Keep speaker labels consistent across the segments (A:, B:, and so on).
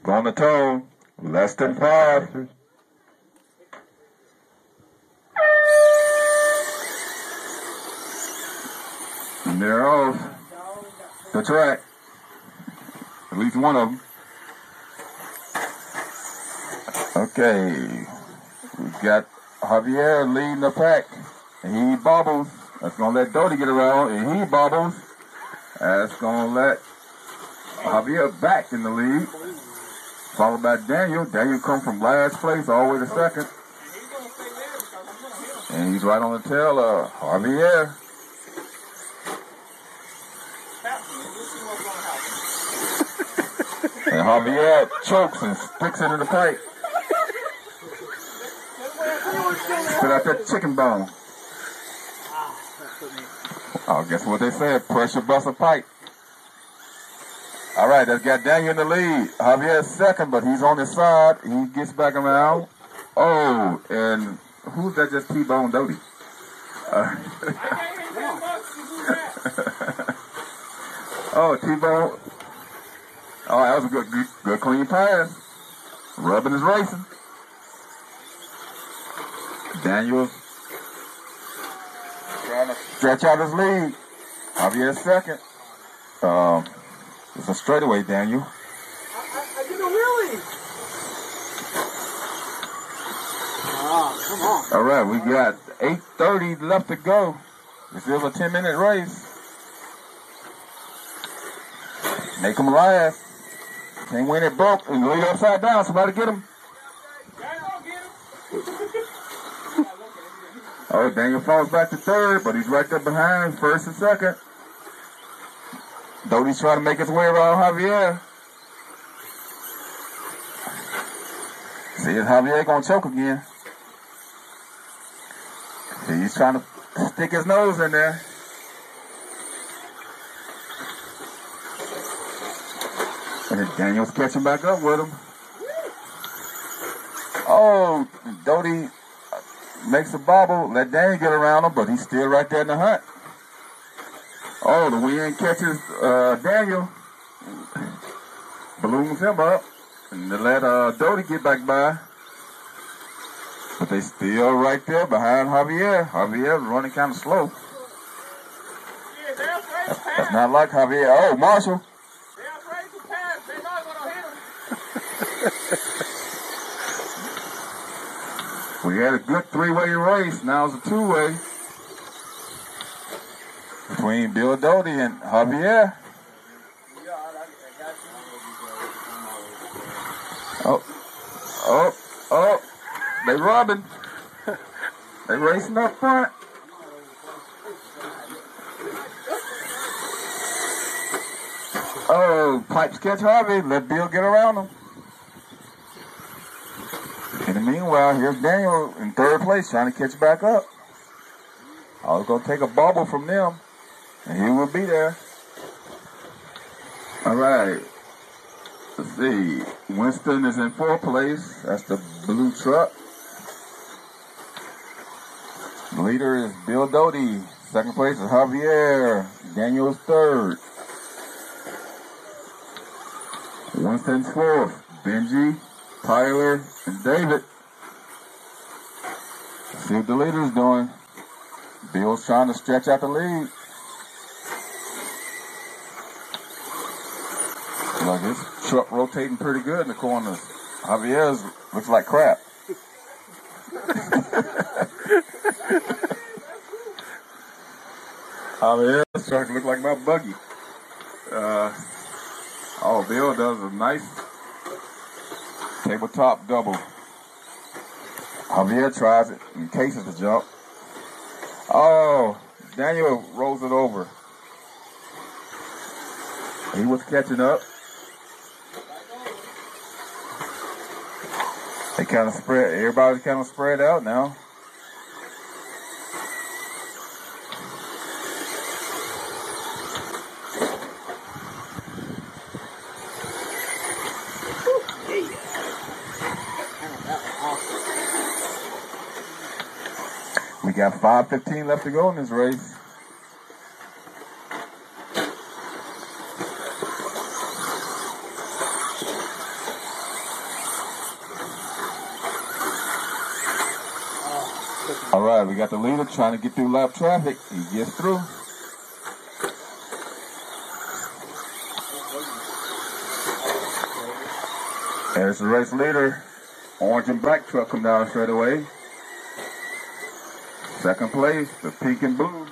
A: On the tone. Less than 5. And they're off the track. At least one of them. Okay. We got Javier leading the pack. And he bobbles. That's going to let Doty get around. And he bobbles. That's going to let Javier back in the lead. Followed by Daniel. Daniel come from last place all the way to second. And he's right on the tail of Javier. And Javier chokes and sticks it in the pipe. Spit out that chicken bone. Oh, guess what they said? Pressure bust a pipe. All right, that's got Daniel in the lead. Javier's second, but he's on his side. He gets back around. Oh, and who's that just T-Bone Doty? Oh, T-Bone. Oh, that was a good clean pass. Rubbing is racing. Daniel trying to stretch out his lead. Javier's second. It's a straightaway, Daniel.
B: I did a wheelie. Come on.
A: All right, we got 8:30 left to go. This is a 10-minute race. Make him last. Can't win it broke and lead upside down. Somebody get him. Oh, Daniel falls back to third, but he's right there behind first and second. Doty's trying to make his way around Javier. See if Javier gonna choke again. See, he's trying to stick his nose in there. And Daniel's catching back up with him. Oh, Doty makes a bobble, let Daniel get around him, but he's still right there in the hunt. Oh, the wind catches Daniel, balloons him up, and they let Doty get back by. But they still right there behind Javier. Javier's running kind of slow. That's not like Javier. Oh, Marshall. We had a good three-way race. Now it's a two-way between Bill Doty and Javier. Oh, they rubbing. They racing up front. Oh, pipes catch Harvey. Let Bill get around him. In the meanwhile, here's Daniel in third place trying to catch back up. I was going to take a bobble from them, and he will be there. All right. Let's see. Winston is in fourth place. That's the blue truck. The leader is Bill Doty. Second place is Javier. Daniel is third. Winston's fourth. Benji, Tyler, and David. Let's see what the leader's doing. Bill's trying to stretch out the lead. Look, his truck rotating pretty good in the corners. Javier's looks like crap. Javier's truck looks like my buggy. Oh, Bill does a nice tabletop double. Javier tries it in case it's a jump. Oh, Daniel rolls it over. He was catching up. They kind of spread, everybody's kind of spread out now. We got 5:15 left to go in this race. All right, we got the leader trying to get through lap traffic. He gets through. There's the race leader. Orange and black truck come down straight away. Second place, the pink and blue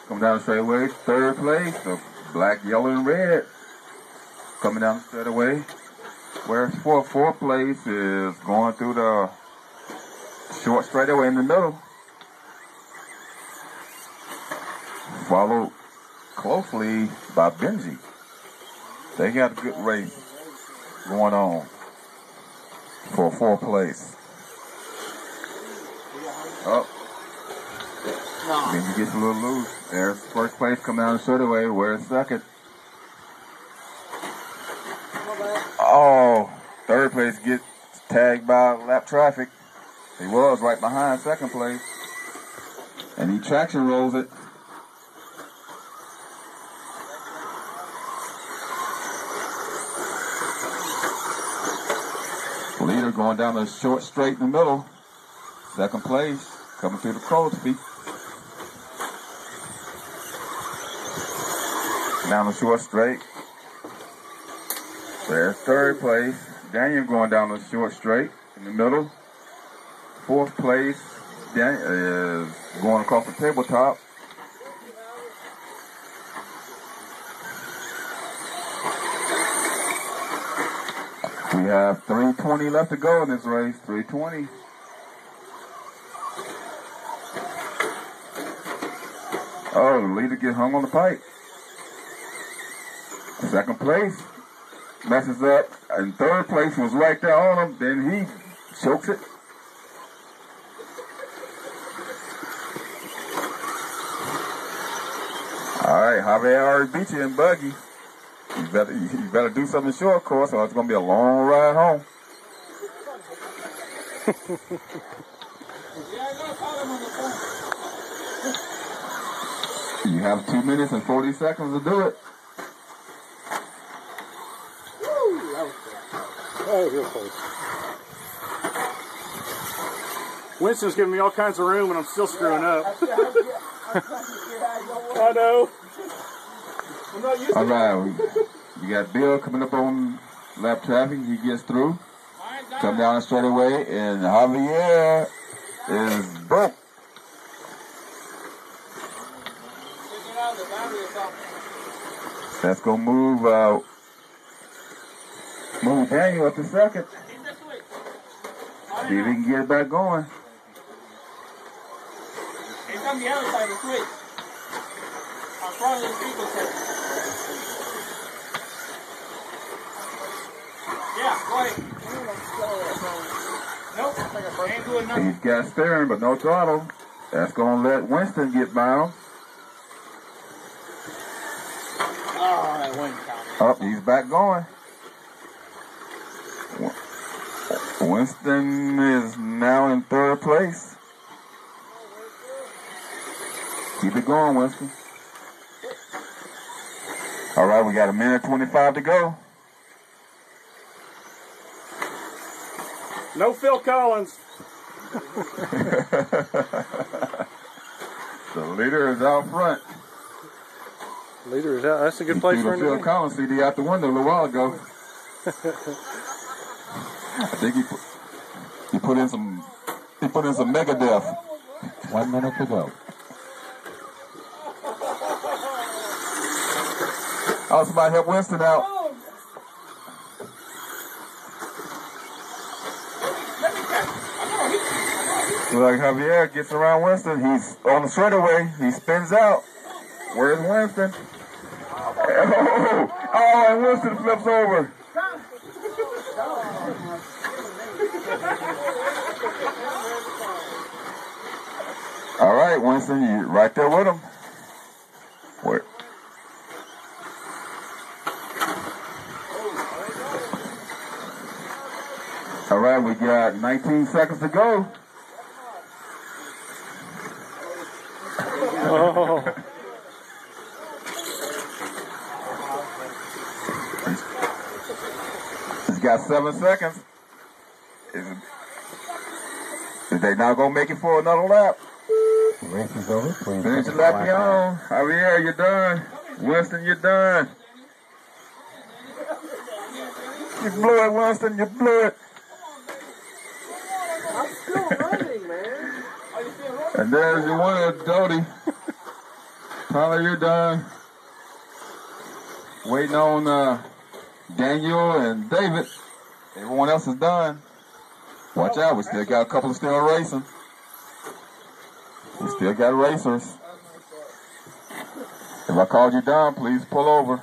A: come down straight away. Third place, the black, yellow, and red coming down straight away. Whereas fourth place is going through the short straightaway in the middle. Followed closely by Benji. They got a good race going on for fourth place. Up. Benji gets a little loose. There's first place coming down the straightaway. Where's second? Oh, third place gets tagged by lap traffic. He was right behind second place. And he traction rolls it. Leader going down the short straight in the middle. Second place coming through the crow's feet. Down the short straight. There's third place. Daniel going down the short straight in the middle. Fourth place, Daniel is going across the tabletop. We have 3:20 left to go in this race. 3:20. Oh, the leader gets hung on the pipe. Second place messes up, and third place was right there on him. Then he chokes it. All right, Javier already beat you in buggy. You better do something short course, or it's gonna be a long ride home. You have 2 minutes and 40 seconds to do it.
B: Oh, real close. Winston's giving me all kinds of room and I'm still screwing up. I know.
A: All right, we got Bill coming up on lap traffic. He gets through. Come down the straightaway, and Javier is broke. That's gonna move Daniel up to second. See if he can get it back going.
C: It's on the other side of the switch. I'm front of the vehicle set. Yeah, go ahead. Nope. Ain't doing nothing.
A: He's got steering, but no throttle. That's gonna let Winston get bound.
C: Oh, that went down.
A: Up, he's back going. Winston is now in third place. Keep it going, Winston. All right, we got 1:25 to go.
B: No Phil Collins.
A: The leader is out front.
B: Leader is out. That's a good
A: He
B: place
A: threw
B: for
A: the
B: him to
A: Phil
B: be.
A: Collins CD out the window a little while ago. I think he put in some Megadeth.
D: 1 minute to go.
A: Oh, somebody help Winston out. Like Javier gets around Winston. He's on the straightaway. He spins out. Where's Winston? Oh, and Winston flips over. All right, Winston, you right there with him. Where? All right, we got 19 seconds to go.
B: Oh.
A: He's got 7 seconds. Is they not gonna make it for another lap?
D: Race is over. Please.
A: Finish your lap on. Javier, you're done. Winston, you're done. You blew it, Winston. You blew it.
C: I'm still running, man. Are you still running?
A: And there's your winner, Doty. Tyler, you're done. Waiting on Daniel and David. Everyone else is done. Watch out, we still got a couple still racing. We still got racers. If I called you done, please pull over.